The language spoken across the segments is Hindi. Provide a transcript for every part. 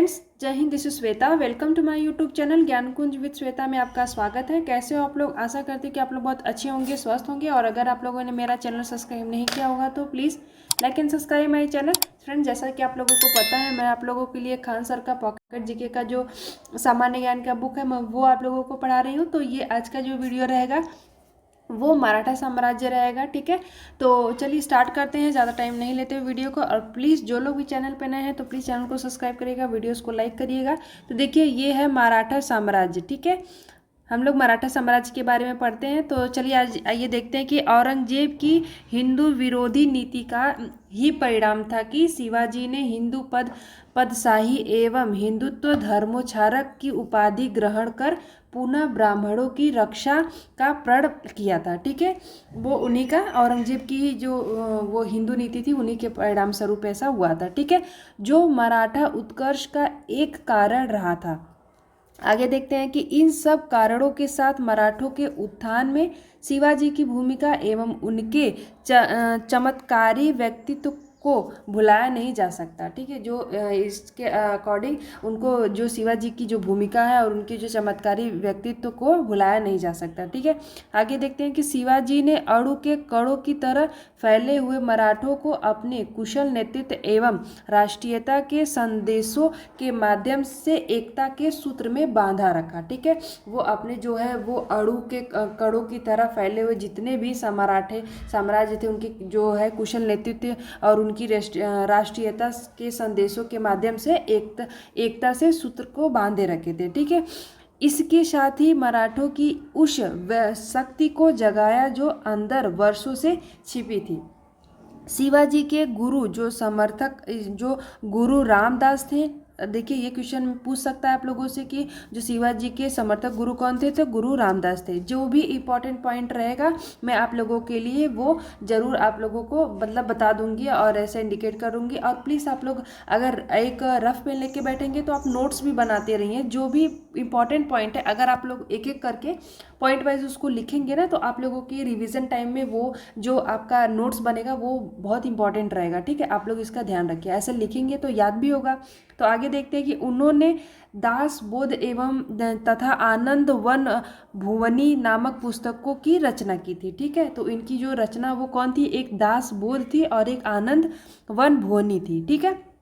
फ्रेंड्स, जय हिंद। This is Shweta. Welcome to my YouTube channel Gyan Kunj with Shweta में आपका स्वागत है। कैसे हो आप लोग? आशा करते हैं कि आप लोग बहुत अच्छे होंगे, स्वस्थ होंगे। और अगर आप लोगों ने मेरा चैनल सब्सक्राइब नहीं किया होगा तो please like and subscribe my channel. Friends, जैसा कि आप लोगों को पता है, मैं आप लोगों के लिए खान सर का पॉकेट जीके का जो सामान्य ज्ञान का बुक है, मैं वो आप लोगों को पढ़ा रही हूँ। तो ये आज का जो वीडियो रहेगा वो मराठा साम्राज्य रहेगा। ठीक है, तो चलिए स्टार्ट करते हैं, ज़्यादा टाइम नहीं लेते हुए वीडियो को। और प्लीज़ जो लोग भी चैनल पे नए हैं तो प्लीज़ चैनल को सब्सक्राइब करिएगा, वीडियोस को लाइक करिएगा। तो देखिए, ये है मराठा साम्राज्य। ठीक है, हम लोग मराठा साम्राज्य के बारे में पढ़ते हैं। तो चलिए आज आइए देखते हैं कि औरंगजेब की हिंदू विरोधी नीति का ही परिणाम था कि शिवाजी ने हिंदू पदशाही एवं हिंदुत्व धर्मोच्चारक की उपाधि ग्रहण कर पुनः ब्राह्मणों की रक्षा का प्रण किया था। ठीक है, वो उन्हीं का, औरंगजेब की जो वो हिंदू नीति थी, उन्हीं के परिणाम स्वरूप ऐसा हुआ था। ठीक है, जो मराठा उत्कर्ष का एक कारण रहा था। आगे देखते हैं कि इन सब कारणों के साथ मराठों के उत्थान में शिवाजी की भूमिका एवं उनके चमत्कारी व्यक्तित्व को भुलाया नहीं जा सकता। ठीक है, जो इसके अकॉर्डिंग उनको जो शिवाजी की जो भूमिका है और उनके जो चमत्कारी व्यक्तित्व को भुलाया नहीं जा सकता। ठीक है, आगे देखते हैं कि शिवाजी ने अणु के कणों की तरह फैले हुए मराठों को अपने कुशल नेतृत्व एवं राष्ट्रीयता के संदेशों के माध्यम से एकता के सूत्र में बांधा रखा। ठीक है, वो अपने जो है वो अणु के कणों की तरह फैले हुए जितने भी मराठे साम्राज्य थे, उनके जो है कुशल नेतृत्व और उनकी राष्ट्रीयता के संदेशों के माध्यम से एकता से सूत्र को बांधे रखे थे। ठीक है, इसके साथ ही मराठों की उस शक्ति को जगाया जो अंदर वर्षों से छिपी थी। शिवाजी के गुरु जो समर्थक जो गुरु रामदास थे। देखिए, ये क्वेश्चन पूछ सकता है आप लोगों से कि जो शिवाजी के समर्थक गुरु कौन थे? तो गुरु रामदास थे। जो भी इम्पोर्टेंट पॉइंट रहेगा मैं आप लोगों के लिए वो जरूर आप लोगों को मतलब बता दूंगी और ऐसे इंडिकेट करूंगी। और प्लीज़ आप लोग अगर एक रफ पेन लेके बैठेंगे तो आप नोट्स भी बनाते रहिए। जो भी इम्पॉर्टेंट पॉइंट है, अगर आप लोग एक एक करके पॉइंट वाइज उसको लिखेंगे ना, तो आप लोगों की रिवीजन टाइम में वो जो आपका नोट्स बनेगा वो बहुत इंपॉर्टेंट रहेगा। ठीक है, आप लोग इसका ध्यान रखिए, ऐसे लिखेंगे तो याद भी होगा। तो आगे देखते हैं कि उन्होंने दास बोध एवं तथा आनंद वन भुवनी नामक पुस्तकों की रचना की थी। ठीक है, तो इनकी जो रचना वो कौन थी? एक दास बोध थी और एक आनंद वन भुवनी थी। ठीक है,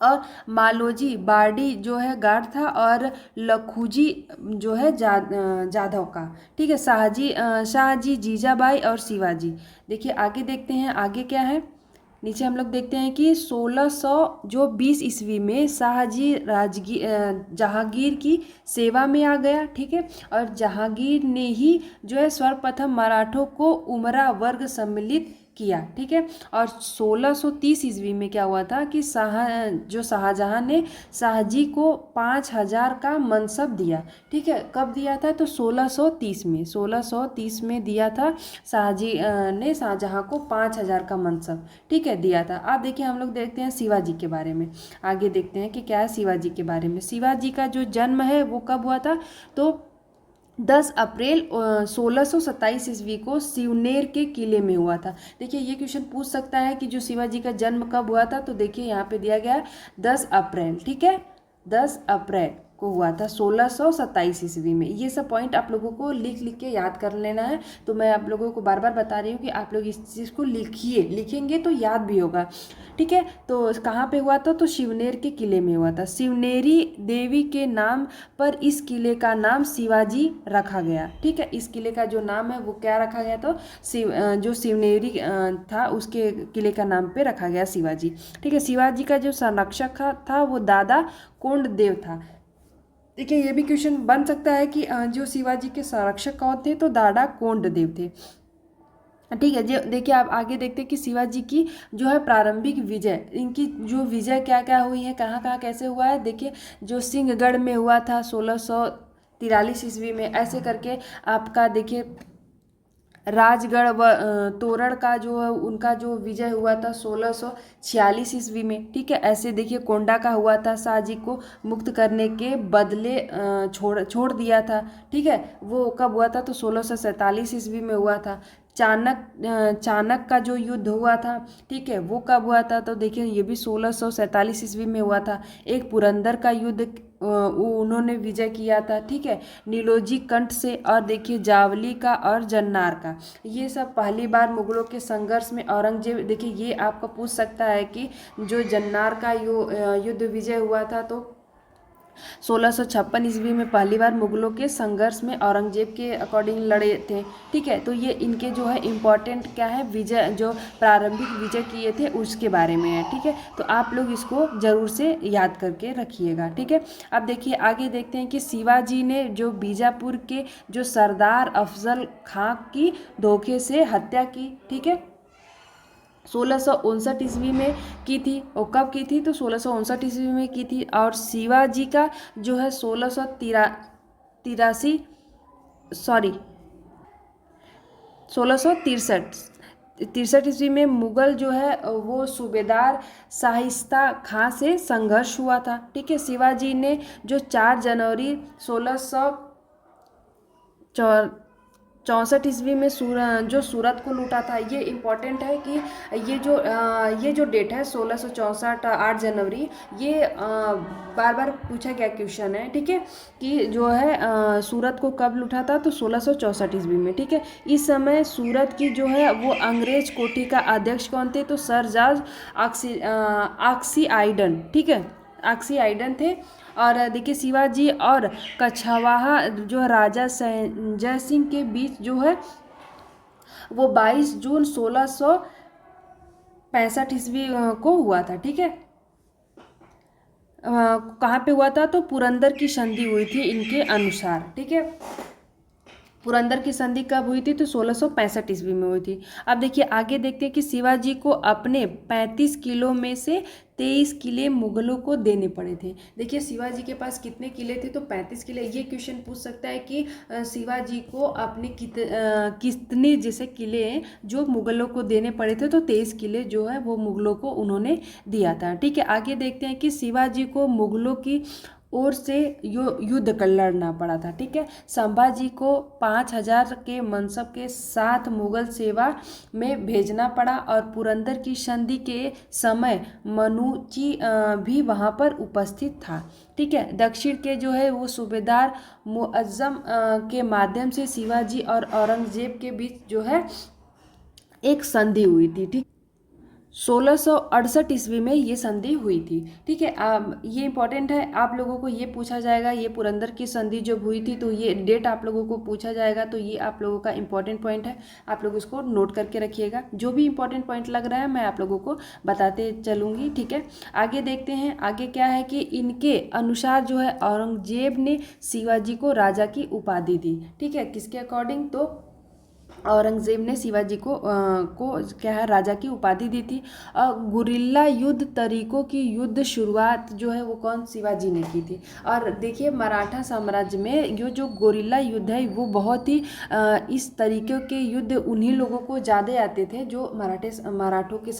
और मालोजी बार्डी जो है गार्ड था और लखूजी जो है जाधव का। ठीक है, शाहजी जीजाबाई और शिवाजी। देखिए आगे देखते हैं, आगे क्या है। नीचे हम लोग देखते हैं कि 1620 ईस्वी में शाहजी जहांगीर की सेवा में आ गया। ठीक है, और जहांगीर ने ही जो है सर्वप्रथम मराठों को उमरा वर्ग सम्मिलित किया। ठीक है, और 1630 ईस्वी में क्या हुआ था कि शाहजहां ने शाहजी को 5000 का मनसब दिया। ठीक है, कब दिया था? तो 1630 में दिया था। शाहजी ने शाहजहां को 5000 का मनसब, ठीक है, दिया था। अब देखिए हम लोग देखते हैं शिवाजी के बारे में। आगे देखते हैं कि क्या है शिवाजी के बारे में। शिवाजी का जो जन्म है वो कब हुआ था? तो 10 अप्रैल 1627 ईस्वी को सिवनेर के किले में हुआ था। देखिए, ये क्वेश्चन पूछ सकता है कि जो शिवाजी का जन्म कब हुआ था? तो देखिए यहाँ पे दिया गया है 10 अप्रैल। ठीक है, 10 अप्रैल को हुआ था 1627 ईस्वी में। ये सब पॉइंट आप लोगों को लिख लिख के याद कर लेना है। तो मैं आप लोगों को बार बार बता रही हूँ कि आप लोग इस चीज़ को लिखिए, लिखेंगे तो याद भी होगा। ठीक है, तो कहाँ पे हुआ था? तो शिवनेर के किले में हुआ था। शिवनेरी देवी के नाम पर इस किले का नाम शिवाजी रखा गया। ठीक है, इस किले का जो नाम है वो क्या रखा गया? तो जो शिवनेरी था उसके किले का नाम पे रखा गया शिवाजी। ठीक है, शिवाजी का जो संरक्षक था वो दादा कोंडदेव था। देखिए, ये भी क्वेश्चन बन सकता है कि जो शिवाजी के संरक्षक कौन थे? तो दादा कोंडदेव थे। ठीक है, जो देखिए आप आगे देखते हैं कि शिवाजी की जो है प्रारंभिक विजय, इनकी जो विजय क्या क्या हुई है, कहाँ कहाँ कैसे हुआ है। देखिए, जो सिंहगढ़ में हुआ था 1643 ईस्वी में, ऐसे करके आपका देखिए राजगढ़ व तोरण का जो है उनका जो विजय हुआ था 1646 ईस्वी में। ठीक है, ऐसे देखिए कोंडा का हुआ था, शाहजी को मुक्त करने के बदले छोड़ दिया था। ठीक है, वो कब हुआ था? तो 1647 ईस्वी में हुआ था। चाणक्य का जो युद्ध हुआ था, ठीक है, वो कब हुआ था? तो देखिए ये भी 1647 ईस्वी में हुआ था। एक पुरंदर का युद्ध उन्होंने विजय किया था, ठीक है, नीलोजी कंठ से। और देखिए जावली का और जन्नार का, ये सब पहली बार मुगलों के संघर्ष में औरंगजेब, देखिए ये आपको पूछ सकता है कि जो जन्नार का युद्ध विजय हुआ था तो 1656 ईस्वी में पहली बार मुगलों के संघर्ष में औरंगजेब के अकॉर्डिंग लड़े थे, ठीक है। तो ये इनके जो है इम्पोर्टेंट क्या है, विजय, जो प्रारंभिक विजय किए थे उसके बारे में है, ठीक है। तो आप लोग इसको जरूर से याद करके रखिएगा, ठीक है। अब देखिए आगे देखते हैं कि शिवाजी ने जो बीजापुर के जो सरदार अफजल खां की धोखे से हत्या की, ठीक है, 1659 ईस्वी में की थी। और कब की थी? तो 1659 ईस्वी में की थी। और शिवाजी का जो है 1663 सॉरी 1663 ईस्वी में मुगल जो है वो सूबेदार शाइस्ता खां से संघर्ष हुआ था, ठीक है। शिवाजी ने जो 4 जनवरी 1664 ईस्वी में जो सूरत को लूटा था। ये इम्पॉर्टेंट है कि ये जो डेट है 1664 8 जनवरी, ये बार बार पूछा गया क्वेश्चन है, ठीक है, कि जो है सूरत को कब लूटा था? तो 1664 ईस्वी में, ठीक है। इस समय सूरत की जो है वो अंग्रेज कोठी का अध्यक्ष कौन थे? तो सर जॉर्ज ऑक्सी आइडन, ठीक है, ऑक्सी आइडन थे। और देखिए शिवाजी और कछवाहा जो राजा जय सिंह के बीच जो है वो 22 जून 1665 ईस्वी को हुआ था, ठीक है। कहाँ पे हुआ था? तो पुरंदर की संधि हुई थी इनके अनुसार, ठीक है। पुरंदर की संधि कब हुई थी? तो 1665 ईस्वी में हुई थी। अब देखिए आगे देखते हैं कि शिवाजी को अपने 35 किलो में से 23 किले मुगलों को देने पड़े थे। देखिए शिवाजी के पास कितने किले थे? तो 35 किले। ये क्वेश्चन पूछ सकता है कि शिवाजी को अपने कितने जैसे किले जो मुगलों को देने पड़े थे? तो 23 किले जो है वो मुगलों को उन्होंने दिया था, ठीक है। आगे देखते हैं कि शिवाजी को मुगलों की ओर से युद्ध कर लड़ना पड़ा था, ठीक है। संभाजी को 5000 के मनसब के साथ मुगल सेवा में भेजना पड़ा। और पुरंदर की संधि के समय मनुची भी वहाँ पर उपस्थित था, ठीक है। दक्षिण के जो है वो सूबेदार मुअज्जम के माध्यम से शिवाजी और औरंगजेब के बीच जो है एक संधि हुई थी, ठीक। 1668 ईस्वी में ये संधि हुई थी, ठीक है। ये इंपॉर्टेंट है, आप लोगों को ये पूछा जाएगा, ये पुरंदर की संधि जब हुई थी तो ये डेट आप लोगों को पूछा जाएगा। तो ये आप लोगों का इंपॉर्टेंट पॉइंट है, आप लोग इसको नोट करके रखिएगा। जो भी इंपॉर्टेंट पॉइंट लग रहा है मैं आप लोगों को बताते चलूँगी, ठीक है। आगे देखते हैं, आगे क्या है कि इनके अनुसार जो है औरंगजेब ने शिवाजी को राजा की उपाधि दी, ठीक है। किसके अकॉर्डिंग? तो औरंगजेब ने शिवाजी को क्या है, राजा की उपाधि दी थी। और गुरिल्ला युद्ध तरीकों की युद्ध शुरुआत जो है वो कौन? शिवाजी ने की थी। और देखिए मराठा साम्राज्य में ये जो गुरिल्ला युद्ध है वो बहुत ही इस तरीके के युद्ध उन्हीं लोगों को ज़्यादा आते थे जो मराठों के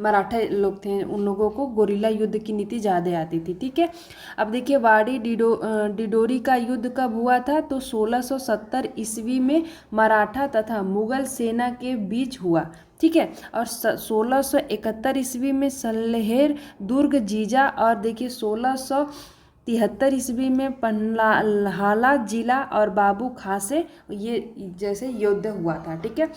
मराठा लोग थे, उन लोगों को गुरिल्ला युद्ध की नीति ज़्यादा आती थी, ठीक है। अब देखिए वाड़ी डिडोरी का युद्ध कब हुआ था? तो 1670 ईस्वी में मराठा तथा मुगल सेना के बीच हुआ, ठीक है। और 1671 ईस्वी में सल्लेहेर दुर्ग जीजा। और देखिए 1673 ईस्वी में पन्हाला जिला और बाबू खां से ये जैसे युद्ध हुआ था, ठीक है।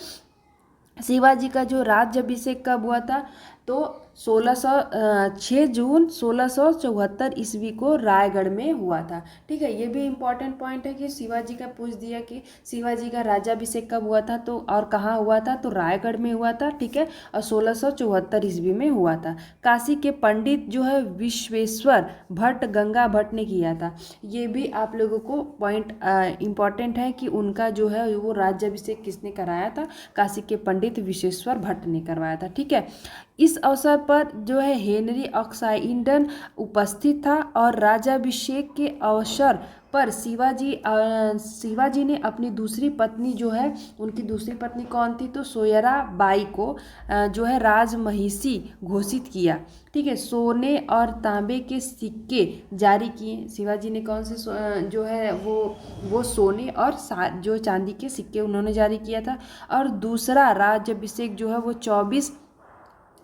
शिवाजी का जो राज्याभिषेक कब हुआ था? तो 6 जून 1674 ईस्वी को रायगढ़ में हुआ था, ठीक है। ये भी इम्पॉर्टेंट पॉइंट है कि शिवाजी का पूछ दिया कि शिवाजी का राज्याभिषेक कब हुआ था तो और कहाँ हुआ था? तो रायगढ़ में हुआ था, ठीक है। और 1674 ईस्वी में हुआ था। काशी के पंडित जो है विश्वेश्वर भट्ट गंगा भट्ट ने किया था। ये भी आप लोगों को पॉइंट इम्पॉर्टेंट है कि उनका जो है वो राज्याभिषेक किसने कराया था? काशी के पंडित विश्वेश्वर भट्ट ने करवाया था, ठीक है। इस अवसर पर जो है हेनरी ऑक्साइडन उपस्थित था और राज्याभिषेक के अवसर पर शिवाजी ने अपनी दूसरी पत्नी जो है, उनकी दूसरी पत्नी कौन थी, तो सोयरा बाई को जो है राजमहिषी घोषित किया। ठीक है, सोने और तांबे के सिक्के जारी किए। शिवाजी ने कौन से जो है वो सोने और जो चांदी के सिक्के उन्होंने जारी किया था। और दूसरा राज्याभिषेक जो है वो 24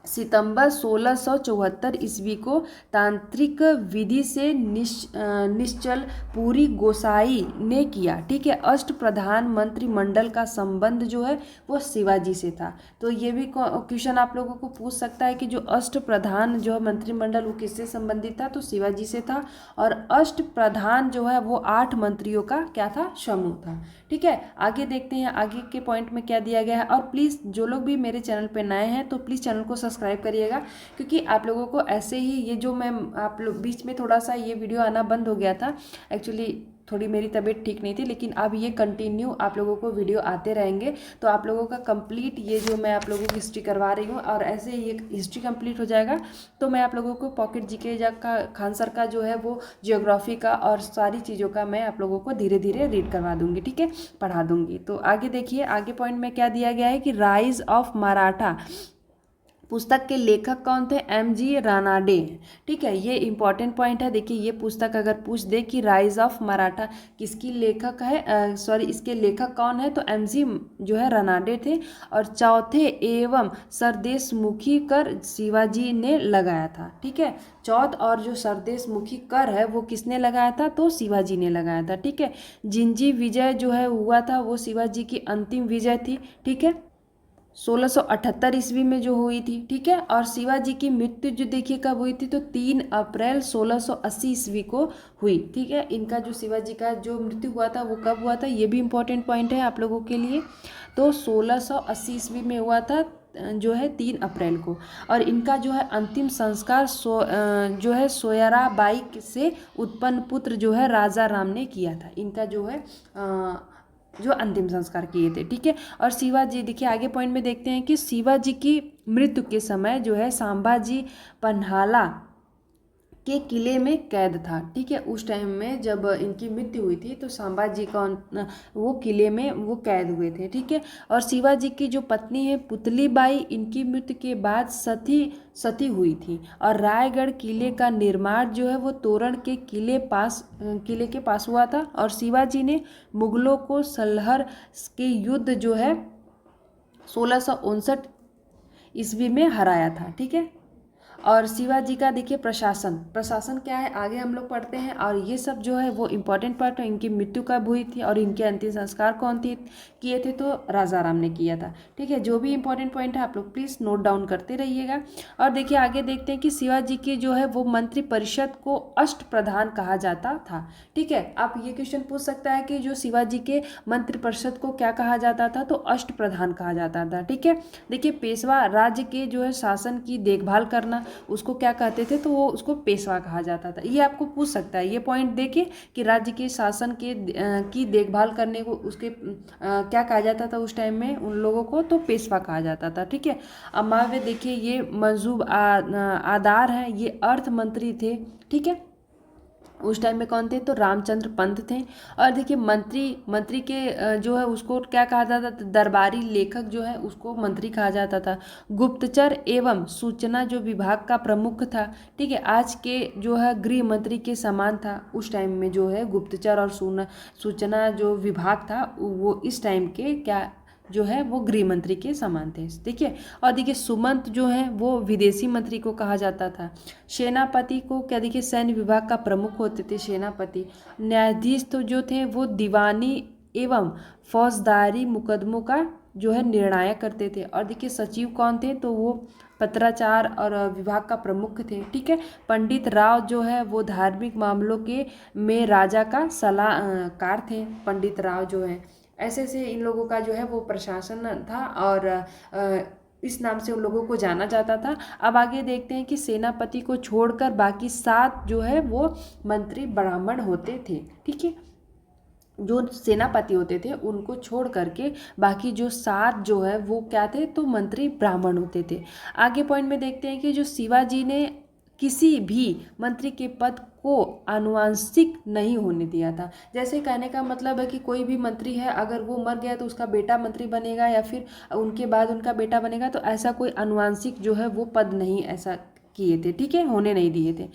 सितंबर 1674 ईस्वी को तांत्रिक विधि से निश्चल पूरी गोसाई ने किया। ठीक है, अष्ट प्रधान मंत्रिमंडल का संबंध जो है वो शिवाजी से था। तो ये भी क्वेश्चन आप लोगों को पूछ सकता है कि जो अष्ट प्रधान जो है मंत्रिमंडल वो किससे संबंधित था, तो शिवाजी से था। और अष्ट प्रधान जो है वो 8 मंत्रियों का क्या था, समूह था। ठीक है, आगे देखते हैं आगे के पॉइंट में क्या दिया गया है। और प्लीज़ जो लोग भी मेरे चैनल पे नए हैं तो प्लीज़ चैनल को सब्सक्राइब करिएगा, क्योंकि आप लोगों को ऐसे ही ये जो मैं आप लोग बीच में थोड़ा सा ये वीडियो आना बंद हो गया था, एक्चुअली थोड़ी मेरी तबीयत ठीक नहीं थी, लेकिन अब ये कंटिन्यू आप लोगों को वीडियो आते रहेंगे। तो आप लोगों का कंप्लीट ये जो मैं आप लोगों की हिस्ट्री करवा रही हूँ, और ऐसे ही ये हिस्ट्री कंप्लीट हो जाएगा तो मैं आप लोगों को पॉकेट जीके का खान सर का जो है वो जियोग्राफी का और सारी चीज़ों का मैं आप लोगों को धीरे धीरे रीड करवा दूंगी। ठीक है, पढ़ा दूंगी। तो आगे देखिए, आगे पॉइंट में क्या दिया गया है कि राइज ऑफ मराठा पुस्तक के लेखक कौन थे, MG रानाडे। ठीक है, ये इंपॉर्टेंट पॉइंट है। देखिए, ये पुस्तक अगर पूछ दे कि राइज ऑफ मराठा किसकी लेखक है, इसके लेखक कौन है, तो MG जो है रानाडे थे। और चौथे एवं सरदेशमुखी कर शिवाजी ने लगाया था। ठीक है, चौथ और जो सरदेशमुखी कर है वो किसने लगाया था, तो शिवाजी ने लगाया था। ठीक है, जिंजी विजय जो है हुआ था वो शिवाजी की अंतिम विजय थी। ठीक है, 1678 ईस्वी में जो हुई थी। ठीक है, और शिवाजी की मृत्यु जो देखिए कब हुई थी, तो 3 अप्रैल 1680 ईस्वी को हुई। ठीक है, इनका जो शिवाजी का जो मृत्यु हुआ था वो कब हुआ था, ये भी इम्पोर्टेंट पॉइंट है आप लोगों के लिए। तो 1680 ईस्वी में हुआ था जो है 3 अप्रैल को। और इनका जो है अंतिम संस्कार जो है सोयराबाई से उत्पन्न पुत्र जो है राजा राम ने किया था। इनका जो है जो अंतिम संस्कार किए थे। ठीक है, और शिवाजी देखिए आगे पॉइंट में देखते हैं कि शिवाजी की मृत्यु के समय जो है संभाजी पन्हाला के किले में कैद था। ठीक है, उस टाइम में जब इनकी मृत्यु हुई थी तो संभाजी कौन वो किले में वो कैद हुए थे। ठीक है, और शिवाजी की जो पत्नी है पुतली बाई, इनकी मृत्यु के बाद सती हुई थी। और रायगढ़ किले का निर्माण जो है वो तोरण के किले के पास हुआ था। और शिवाजी ने मुगलों को सलहर के युद्ध जो है 1659 ईस्वी में हराया था। ठीक है, और शिवाजी का देखिए प्रशासन क्या है आगे हम लोग पढ़ते हैं। और ये सब जो है वो इम्पोर्टेंट पार्ट है। इनकी मृत्यु कब हुई थी और इनके अंतिम संस्कार कौन किए थे, तो राजा राम ने किया था। ठीक है, जो भी इंपॉर्टेंट पॉइंट है आप लोग प्लीज़ नोट डाउन करते रहिएगा। और देखिए आगे देखते हैं कि शिवाजी की जो है वो मंत्री परिषद को अष्ट प्रधान कहा जाता था। ठीक है, आप ये क्वेश्चन पूछ सकता है कि जो शिवाजी के मंत्री परिषद को क्या कहा जाता था, तो अष्ट प्रधान कहा जाता था। ठीक है, देखिए पेशवा राज्य के जो है शासन की देखभाल करना उसको क्या कहते थे, तो वो उसको पेशवा कहा जाता था। ये आपको पूछ सकता है, ये पॉइंट देखिए कि राज्य के शासन के की देखभाल करने को उसके क्या कहा जाता था उस टाइम में उन लोगों को, तो पेशवा कहा जाता था। ठीक है, अमाव्य देखिए ये मंसूब आदार है, ये अर्थ मंत्री थे। ठीक है, उस टाइम में कौन थे, तो रामचंद्र पंत थे। और देखिए मंत्री के जो है उसको क्या कहा जाता था, दरबारी लेखक जो है उसको मंत्री कहा जाता था। गुप्तचर एवं सूचना जो विभाग का प्रमुख था। ठीक है, आज के जो है गृह मंत्री के समान था। उस टाइम में जो है गुप्तचर और सूचना जो विभाग था वो इस टाइम के क्या जो है वो गृह मंत्री के समान थे। देखिए, और देखिए सुमंत जो है वो विदेशी मंत्री को कहा जाता था। सेनापति को क्या देखिए सैन्य विभाग का प्रमुख होते थे सेनापति। न्यायाधीश तो जो थे वो दीवानी एवं फौजदारी मुकदमों का जो है निर्णय करते थे। और देखिए सचिव कौन थे, तो वो पत्राचार और विभाग का प्रमुख थे। ठीक है, पंडित राव जो है वो धार्मिक मामलों के में राजा का सलाहकार थे। पंडित राव जो है ऐसे इन लोगों का जो है वो प्रशासन था और इस नाम से उन लोगों को जाना जाता था। अब आगे देखते हैं कि सेनापति को छोड़कर बाकी 7 जो है वो मंत्री ब्राह्मण होते थे। ठीक है, जो सेनापति होते थे उनको छोड़ करके बाकी जो 7 जो है वो क्या थे, तो मंत्री ब्राह्मण होते थे। आगे पॉइंट में देखते हैं कि जो शिवाजी ने किसी भी मंत्री के पद को आनुवंशिक नहीं होने दिया था। जैसे कहने का मतलब है कि कोई भी मंत्री है, अगर वो मर गया तो उसका बेटा मंत्री बनेगा या फिर उनके बाद उनका बेटा बनेगा, तो ऐसा कोई आनुवंशिक जो है वो पद नहीं ऐसा किए थे, ठीक है, होने नहीं दिए थे।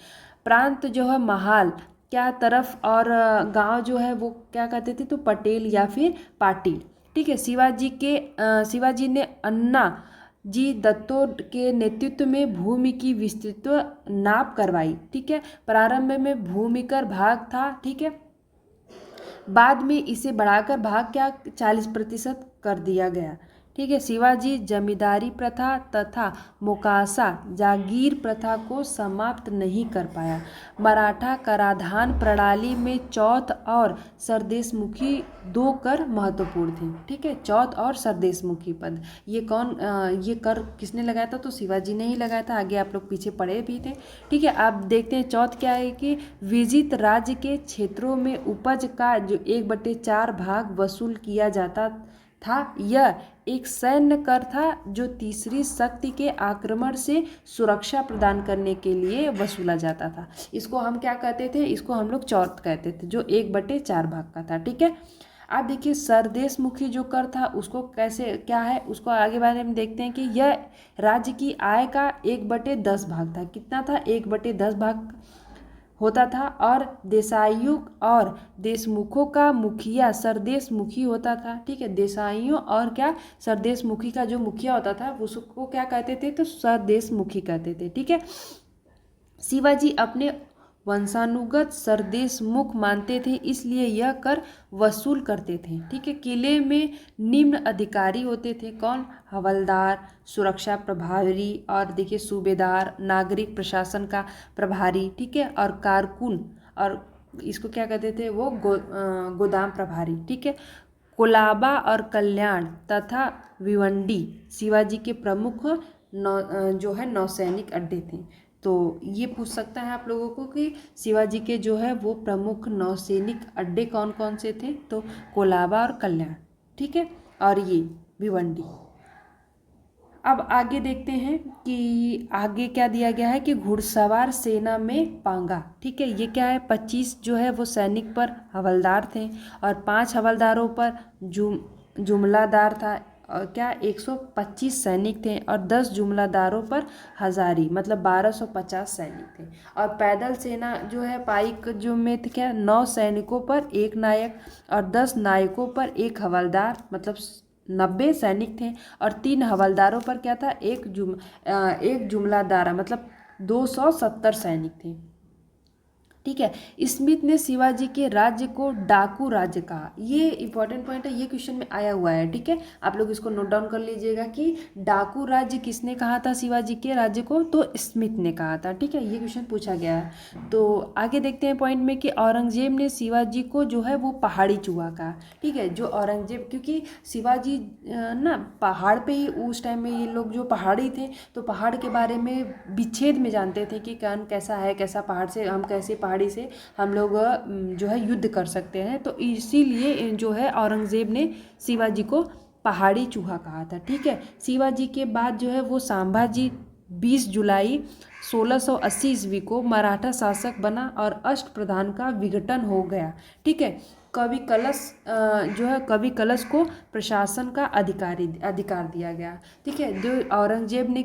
प्रांत जो है महाल क्या तरफ और गांव जो है वो क्या कहते थे, तो पटेल या फिर पाटिल, ठीक है। शिवाजी ने अन्ना जी दत्तो के नेतृत्व में भूमि की विस्तृत नाप करवाई, ठीक है। प्रारंभ में भूमिकर भाग था, ठीक है, बाद में इसे बढ़ाकर भाग क्या 40% कर दिया गया, ठीक है। शिवाजी जमींदारी प्रथा तथा मोकासा जागीर प्रथा को समाप्त नहीं कर पाया। मराठा कराधान प्रणाली में चौथ और सरदेशमुखी 2 कर महत्वपूर्ण थे, ठीक है। चौथ और सरदेशमुखी पद ये कर किसने लगाया था, तो शिवाजी ने ही लगाया था। आगे आप लोग पीछे पढ़े भी थे, ठीक है। आप देखते हैं चौथ क्या है कि विजित राज्य के क्षेत्रों में उपज का जो 1/4 भाग वसूल किया जाता था। यह एक सैन्य कर था जो तीसरी शक्ति के आक्रमण से सुरक्षा प्रदान करने के लिए वसूला जाता था। इसको हम क्या कहते थे, इसको हम लोग चौथ कहते थे, जो 1/4 भाग का था, ठीक है। आप देखिए सरदेशमुखी जो कर था उसको कैसे क्या है, उसको आगे बारे में देखते हैं कि यह राज्य की आय का 1/10 भाग था। कितना था, 1/10 भाग होता था। और देसाइयों और देशमुखों का मुखिया सरदेशमुखी होता था, ठीक है। देसाइयों और क्या सरदेशमुखी का जो मुखिया होता था उसको क्या कहते थे, तो सरदेशमुखी कहते थे, ठीक है। शिवाजी अपने वंशानुगत सरदेशमुख मानते थे, इसलिए यह कर वसूल करते थे, ठीक है। किले में निम्न अधिकारी होते थे, कौन, हवलदार, सुरक्षा प्रभारी, और देखिए सूबेदार, नागरिक प्रशासन का प्रभारी, ठीक है, और कारकुन, और इसको क्या कहते थे वो गोदाम प्रभारी, ठीक है। कोलाबा और कल्याण तथा भिवंडी शिवाजी के प्रमुख जो है नौसैनिक अड्डे थे। तो ये पूछ सकता है आप लोगों को कि शिवाजी के जो है वो प्रमुख नौसैनिक अड्डे कौन कौन से थे, तो कोलाबा और कल्याण, ठीक है, और ये भिवंडी। अब आगे देखते हैं कि आगे क्या दिया गया है कि घुड़सवार सेना में पांगा, ठीक है। ये क्या है, 25 जो है वो सैनिक पर हवलदार थे और 5 हवलदारों पर जुमलादार था, और क्या 125 सैनिक थे और 10 जुमलादारों पर हजारी, मतलब 1250 सैनिक थे। और पैदल सेना जो है पाइक जो में थे क्या 9 सैनिकों पर 1 नायक और 10 नायकों पर 1 हवलदार, मतलब 90 सैनिक थे। और 3 हवलदारों पर क्या था, एक जुमलादार, मतलब 270 सैनिक थे, ठीक है। स्मिथ ने शिवाजी के राज्य को डाकू राज्य कहा। ये इंपॉर्टेंट पॉइंट है, ये क्वेश्चन में आया हुआ है, ठीक है। आप लोग इसको नोट डाउन कर लीजिएगा कि डाकू राज्य किसने कहा था शिवाजी के राज्य को, तो स्मिथ ने कहा था, ठीक है। ये क्वेश्चन पूछा गया है। तो आगे देखते हैं पॉइंट में कि औरंगजेब ने शिवाजी को जो है वो पहाड़ी चूहा कहा, ठीक है। जो औरंगजेब, क्योंकि शिवाजी ना पहाड़ पे ही उस टाइम में ये लोग जो पहाड़ी थे तो पहाड़ के बारे में विच्छेद में जानते थे कि कौन कैसा है, कैसा पहाड़ से हम कैसे पहाड़ी से हम लोग जो है युद्ध कर सकते हैं। तो इसीलिए जो है औरंगजेब ने शिवाजी को पहाड़ी चूहा कहा था, ठीक है। शिवाजी के बाद जो है वो संभाजी 20 जुलाई 1680 ईस्वी को मराठा शासक बना और अष्टप्रधान का विघटन हो गया, ठीक है। कवि कलश जो है कवि कलश को प्रशासन का अधिकार दिया गया, ठीक है। जो औरंगजेब ने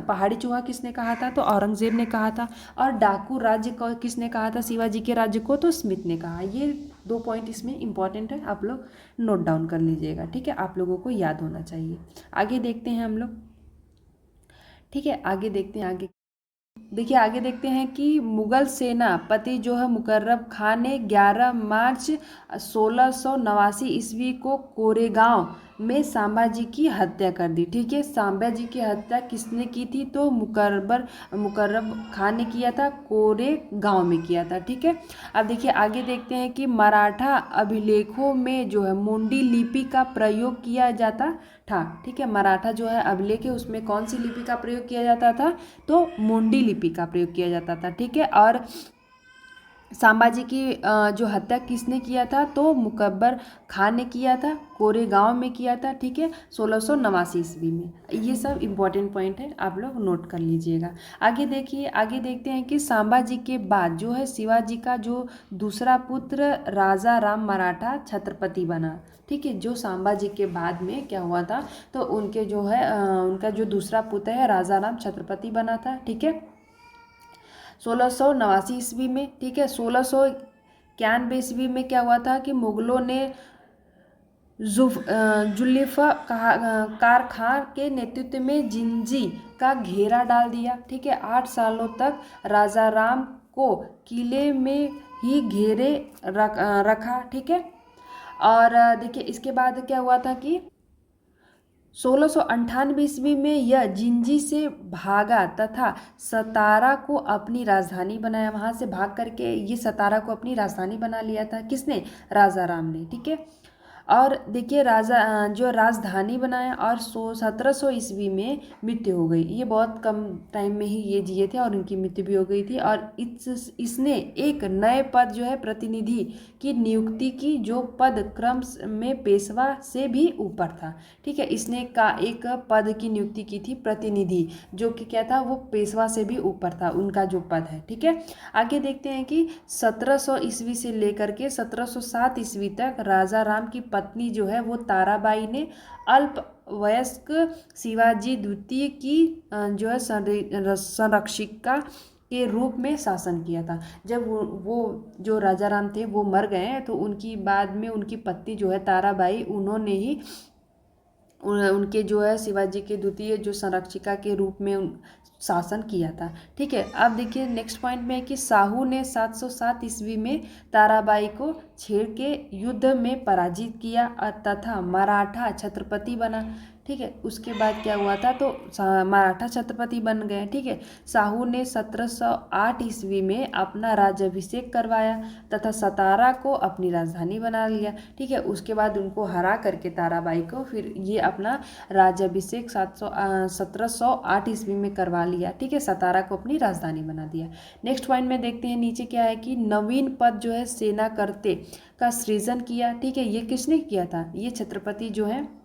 पहाड़ी चूहा किसने कहा था, तो औरंगजेब ने कहा था। और डाकू राज्य को किसने कहा था शिवाजी के राज्य को, तो स्मिथ ने कहा। ये 2 पॉइंट इसमें इंपॉर्टेंट है, आप लोग नोट डाउन कर लीजिएगा, ठीक है, आप लोगों को याद होना चाहिए। आगे देखते हैं हम लोग, ठीक है। आगे देखते हैं, आगे देखिए, आगे देखते हैं कि मुगल सेनापति जो है मुकर्रब खान ने 11 मार्च 1689 ईस्वी को कोरेगांव में संभाजी की हत्या कर दी, ठीक है। संभाजी की हत्या किसने की थी, तो मुकर्रब खान ने किया था, कोरेगांव में किया था, ठीक है। अब देखिए आगे देखते हैं कि मराठा अभिलेखों में जो है मुंडी लिपि का प्रयोग किया जाता था, ठीक है। मराठा जो है अभिलेख है उसमें कौन सी लिपि का प्रयोग किया जाता था, तो मुंडी लिपि का प्रयोग किया जाता था, ठीक है। और संभाजी की जो हत्या किसने किया था, तो मुकब्बर खान ने किया था, कोरेगांव में किया था, ठीक है, 1689 ईस्वी में। ये सब इम्पोर्टेंट पॉइंट है, आप लोग नोट कर लीजिएगा। आगे देखिए, आगे देखते हैं कि संभाजी के बाद जो है शिवाजी का जो दूसरा पुत्र राजा राम मराठा छत्रपति बना, ठीक है। जो संभाजी के बाद में क्या हुआ था, तो उनके जो है उनका जो दूसरा पुत्र है राजा राम छत्रपति बना था, ठीक है, 1689 ईस्वी में, ठीक है। 1691 ईस्वी में क्या हुआ था कि मुगलों ने जुल्फ़िकार खान के नेतृत्व में जिंजी का घेरा डाल दिया, ठीक है। 8 सालों तक राजा राम को किले में ही घेरे रखा, ठीक है। और देखिए इसके बाद क्या हुआ था कि 1698 ईस्वी में यह जिंजी से भागा तथा सतारा को अपनी राजधानी बनाया। वहाँ से भाग करके ये सतारा को अपनी राजधानी बना लिया था, किसने, राजा राम ने, ठीक है। और देखिए राजा जो राजधानी बनाया और 1700 ईस्वी में मृत्यु हो गई। ये बहुत कम टाइम में ही ये जिए थे और उनकी मृत्यु भी हो गई थी। और इसने एक नए पद जो है प्रतिनिधि की नियुक्ति की, जो पद क्रम में पेशवा से भी ऊपर था, ठीक है। इसने एक पद की नियुक्ति की थी, प्रतिनिधि, जो कि क्या था, वो पेशवा से भी ऊपर था, उनका जो पद है, ठीक है। आगे देखते हैं कि 1700 ईस्वी से लेकर के 1707 ईस्वी तक राजा राम की पत्नी जो है वो ताराबाई ने अल्प वयस्क शिवाजी द्वितीय की जो है संरक्षिका के रूप में शासन किया था। जब वो जो राजा राम थे वो मर गए, तो उनकी बाद में उनकी पत्नी जो है ताराबाई, उन्होंने ही उनके जो है शिवाजी के द्वितीय जो संरक्षिका के रूप में शासन किया था, ठीक है। अब देखिए नेक्स्ट पॉइंट में है कि साहू ने 707 ईस्वी में ताराबाई को छेड़ के युद्ध में पराजित किया तथा मराठा छत्रपति बना, ठीक है। उसके बाद क्या हुआ था, तो मराठा छत्रपति बन गए, ठीक है। साहू ने 1708 ईस्वी में अपना राज्याभिषेक करवाया तथा सतारा को अपनी राजधानी बना लिया, ठीक है। उसके बाद उनको हरा करके ताराबाई को फिर ये अपना राज्याभिषेक 1708 ईस्वी में करवा लिया, ठीक है, सतारा को अपनी राजधानी बना दिया। नेक्स्ट पॉइंट में देखते हैं नीचे क्या है कि नवीन पद जो है सेना करते का सृजन किया, ठीक है। ये किसने किया था, ये छत्रपति जो है,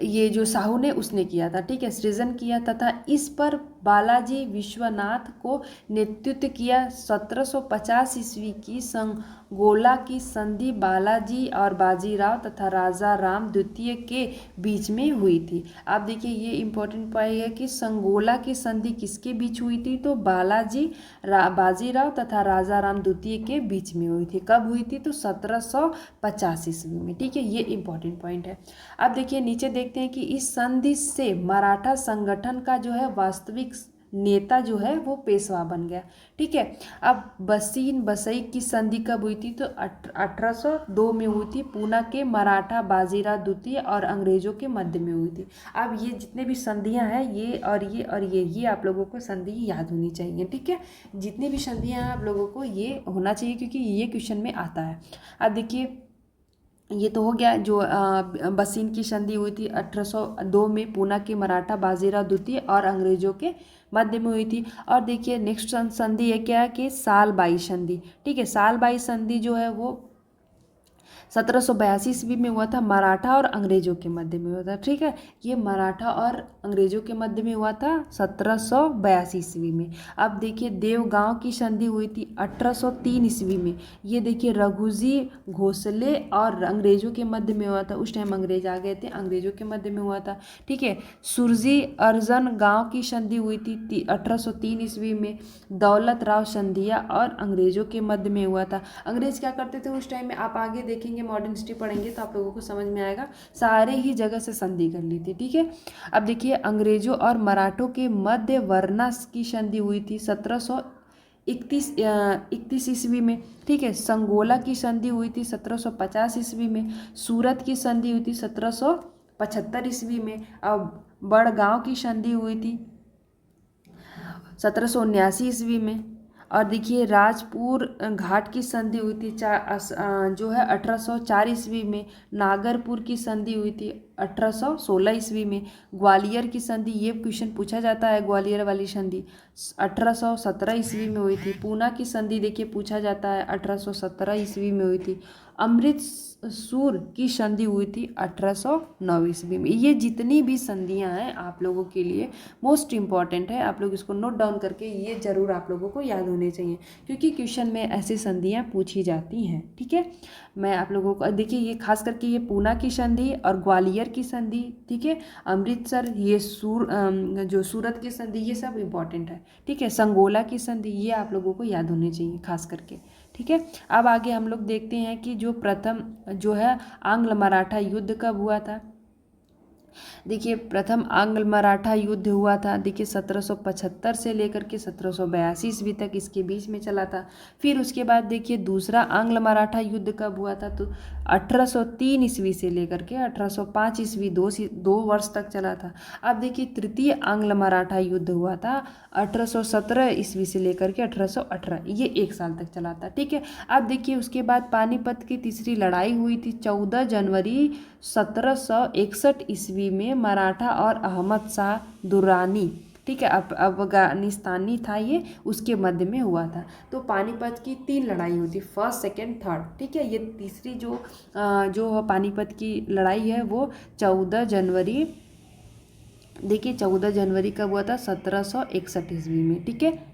ये जो साहू ने उसने किया था, ठीक है, सृजन किया तथा इस पर बालाजी विश्वनाथ को नेतृत्व किया। 1750 ईस्वी की संगोला की संधि बालाजी और बाजीराव तथा राजा राम द्वितीय के बीच में हुई थी। आप देखिए ये इंपॉर्टेंट पॉइंट है कि संगोला की संधि किसके बीच हुई थी, तो बालाजी बाजीराव तथा राजा राम द्वितीय के बीच में हुई थी। कब हुई थी, तो 1750 ईस्वी में, ठीक है। ये इंपॉर्टेंट पॉइंट है। अब देखिए नीचे देखते हैं कि इस संधि से मराठा संगठन का जो है वास्तविक नेता जो है वो पेशवा बन गया, ठीक है। अब बसीन बसई की संधि कब हुई थी, तो 1802 में हुई थी। पूना के मराठा बाजीराव द्वितीय और अंग्रेजों के मध्य में हुई थी। अब ये जितने भी संधियां हैं, ये और ये और ये आप लोगों को संधि याद होनी चाहिए, ठीक है। जितनी भी संधियां हैं आप लोगों को ये होना चाहिए, क्योंकि ये क्वेश्चन में आता है। अब देखिए ये तो हो गया जो बसीन की संधि हुई थी 1802 में, पूना के मराठा बाजीराव द्वितीय और अंग्रेजों के मध्य में हुई थी। और देखिए नेक्स्ट संधि है क्या, कि सालबाई संधि, ठीक है। सालबाई संधि जो है वो 1782 ईस्वी में हुआ था, मराठा और अंग्रेजों के मध्य में हुआ था, ठीक है। ये मराठा और अंग्रेजों के मध्य में हुआ था 1782 ईस्वी में। अब देखिए देवगांव की संधि हुई थी 1803 ईस्वी में। ये देखिए रघुजी घोसले और अंग्रेजों के मध्य में हुआ था। उस टाइम अंग्रेज आ गए थे, अंग्रेजों के मध्य में हुआ था, ठीक है। सुरजी अर्जन गांव की संधि हुई थी 1803 ईस्वी में। दौलत राव संधिया और अंग्रेजों के मध्य में हुआ था। अंग्रेज क्या करते थे उस टाइम में, आप आगे देखेंगे मॉडर्न हिस्ट्री पढ़ेंगे तो आप लोगों को समझ में आएगा, सारे ही जगह से संधि कर ली थी, ठीक है। अब देखिए अंग्रेजों और मराठों के मध्य वर्ना की संधि हुई थी 1731 ईस्वी में, ठीक है। संगोला की संधि हुई थी 1750 ईस्वी में। सूरत की संधि हुई थी 1775 ईस्वी में। अब बड़गांव की संधि हुई थी 1779 ईस्वी में। और देखिए राजपुर घाट की संधि हुई थी जो है 1804 ईस्वी में। नागरपुर की संधि हुई थी 1816 ईस्वी में। ग्वालियर की संधि, ये क्वेश्चन पूछा जाता है, ग्वालियर वाली संधि 1817 ईस्वी में हुई थी। पूना की संधि देखिए पूछा जाता है 1817 ईस्वी में हुई थी। अमृतसर की संधि हुई थी 1809 ईस्वी में। ये जितनी भी संधियां हैं आप लोगों के लिए मोस्ट इम्पॉर्टेंट है, आप लोग इसको नोट डाउन करके ये जरूर आप लोगों को याद होने चाहिए, क्योंकि क्वेश्चन में ऐसी संधियां पूछी जाती हैं। ठीक है, मैं आप लोगों को देखिए ये खास करके ये पूना की संधि और ग्वालियर की संधि, ठीक है, अमृतसर, ये जो सूरत की संधि, ये सब इम्पॉर्टेंट है। ठीक है, संगोला की संधि, ये आप लोगों को याद होनी चाहिए खास करके। ठीक है, अब आगे हम लोग देखते हैं कि जो प्रथम जो है आंग्ल मराठा युद्ध कब हुआ था। देखिए प्रथम आंग्ल मराठा युद्ध हुआ था, देखिए 1775 से लेकर के 1782 ईस्वी तक इसके बीच में चला था। फिर उसके बाद देखिए दूसरा आंग्ल मराठा युद्ध कब हुआ था, तो 1803 ईस्वी से लेकर के 1805 ईस्वी, 2 वर्ष तक चला था। अब देखिए तृतीय आंग्ल मराठा युद्ध हुआ था 1817 ईस्वी से लेकर के 1818, ये 1 साल तक चला था। ठीक है, अब देखिए उसके बाद पानीपत की तीसरी लड़ाई हुई थी 14 जनवरी 1761 ईस्वी में। मराठा और अहमद शाह दुर्रानी, ठीक है, अफगानिस्तानी था ये, उसके मध्य में हुआ था। तो पानीपत की 3 लड़ाई हुई थी, फर्स्ट सेकेंड थर्ड। ठीक है, ये तीसरी जो पानीपत की लड़ाई है वो 14 जनवरी, देखिए 14 जनवरी कब हुआ था, 1761 ईस्वी में। ठीक है,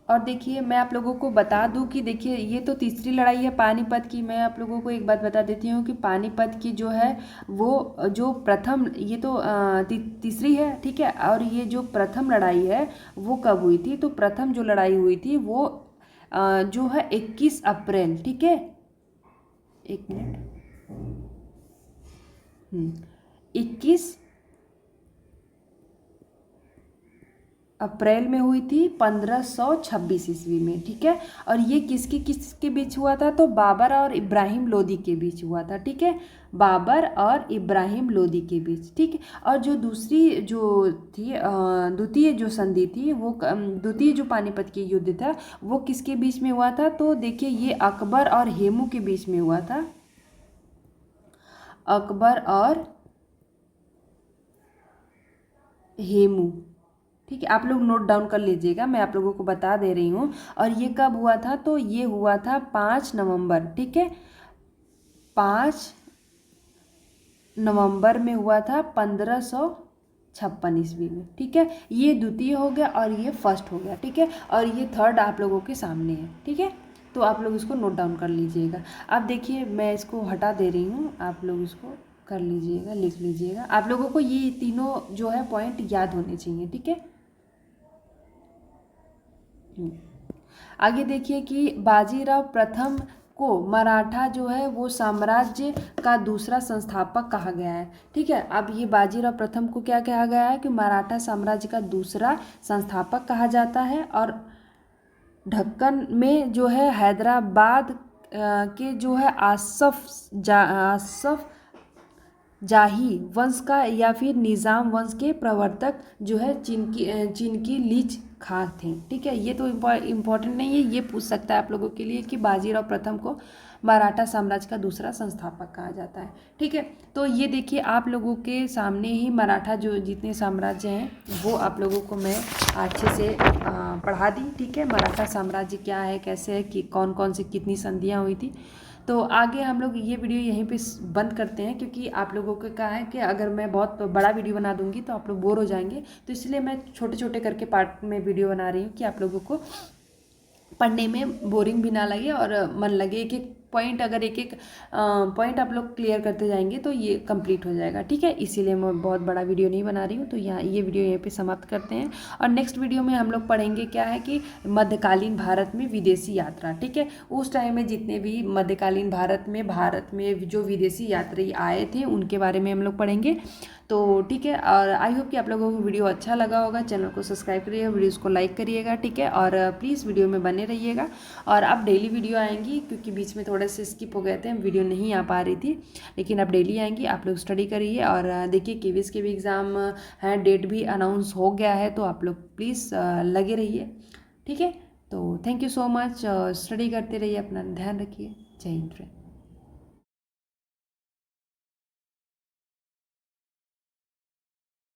और देखिए मैं आप लोगों को बता दूं कि देखिए ये तो तीसरी लड़ाई है पानीपत की। मैं आप लोगों को एक बात बता देती हूँ कि पानीपत की जो है वो जो प्रथम, ये तो तीसरी है। ठीक है, और ये जो प्रथम लड़ाई है वो कब हुई थी, तो प्रथम जो लड़ाई हुई थी वो जो है 21 अप्रैल, ठीक है, 1 मिनट, 21 अप्रैल में हुई थी 1526 ईस्वी में। ठीक है, और ये किसके बीच हुआ था, तो बाबर और इब्राहिम लोदी के बीच हुआ था। ठीक है, बाबर और इब्राहिम लोदी के बीच। ठीक है, और जो दूसरी जो थी द्वितीय जो संधि थी वो द्वितीय जो पानीपत की युद्ध था वो किसके बीच में हुआ था, तो देखिए ये अकबर और हेमू के बीच में हुआ था। अकबर और हेमू, ठीक है, आप लोग नोट डाउन कर लीजिएगा, मैं आप लोगों को बता दे रही हूँ। और ये कब हुआ था, तो ये हुआ था 5 नवंबर। ठीक है, 5 नवंबर में हुआ था 1556 ईस्वी में। ठीक है, ये द्वितीय हो गया और ये फर्स्ट हो गया। ठीक है, और ये थर्ड आप लोगों के सामने है। ठीक है, तो आप लोग इसको नोट डाउन कर लीजिएगा। अब देखिए मैं इसको हटा दे रही हूँ, आप लोग इसको कर लीजिएगा, लिख लीजिएगा। आप लोगों को ये तीनों जो है पॉइंट याद होने चाहिए। ठीक है, आगे देखिए कि बाजीराव प्रथम को मराठा जो है वो साम्राज्य का दूसरा संस्थापक कहा गया है। ठीक है, अब ये बाजीराव प्रथम को क्या कहा गया है कि मराठा साम्राज्य का दूसरा संस्थापक कहा जाता है। और ढक्कन में जो है हैदराबाद के जो है आसफ जाही वंश का या फिर निज़ाम वंश के प्रवर्तक जो है चीन की लीच खां थे। ठीक है, ये तो इम्पोर्टेंट नहीं है, ये पूछ सकता है आप लोगों के लिए कि बाजीराव प्रथम को मराठा साम्राज्य का दूसरा संस्थापक कहा जाता है। ठीक है, तो ये देखिए आप लोगों के सामने ही मराठा जो जितने साम्राज्य हैं वो आप लोगों को मैं अच्छे से पढ़ा दी। ठीक है, मराठा साम्राज्य क्या है, कैसे है, कि कौन कौन सी कितनी संधियाँ हुई थी। तो आगे हम लोग ये वीडियो यहीं पे बंद करते हैं, क्योंकि आप लोगों को क्या है कि अगर मैं बहुत बड़ा वीडियो बना दूंगी तो आप लोग बोर हो जाएंगे, तो इसलिए मैं छोटे छोटे करके पार्ट में वीडियो बना रही हूँ कि आप लोगों को पढ़ने में बोरिंग भी ना लगे और मन लगे। एक एक पॉइंट, अगर एक एक पॉइंट आप लोग क्लियर करते जाएंगे तो ये कंप्लीट हो जाएगा। ठीक है, इसीलिए मैं बहुत बड़ा वीडियो नहीं बना रही हूँ। तो यहाँ ये वीडियो यहीं पे समाप्त करते हैं, और नेक्स्ट वीडियो में हम लोग पढ़ेंगे क्या है कि मध्यकालीन भारत में विदेशी यात्रा। ठीक है, उस टाइम में जितने भी मध्यकालीन भारत में जो विदेशी यात्री आए थे उनके बारे में हम लोग पढ़ेंगे। तो ठीक है, और आई होप कि आप लोगों को वीडियो अच्छा लगा होगा। चैनल को सब्सक्राइब करिएगा, वीडियोज़ को लाइक करिएगा। ठीक है, और प्लीज़ वीडियो में बने रहिएगा। और अब डेली वीडियो आएंगी, क्योंकि बीच में थोड़ा थोड़े से स्किप हो गए थे, वीडियो नहीं आ पा रही थी, लेकिन अब डेली आएंगी। आप लोग स्टडी करिए और देखिए केवीएस के भी एग्ज़ाम हैं, डेट भी अनाउंस हो गया है, तो आप लोग प्लीज़ लगे रहिए, ठीक है। तो thank you so much, study करते रहिए, अपना ध्यान रखिए। जय हिंद फ्रेंड।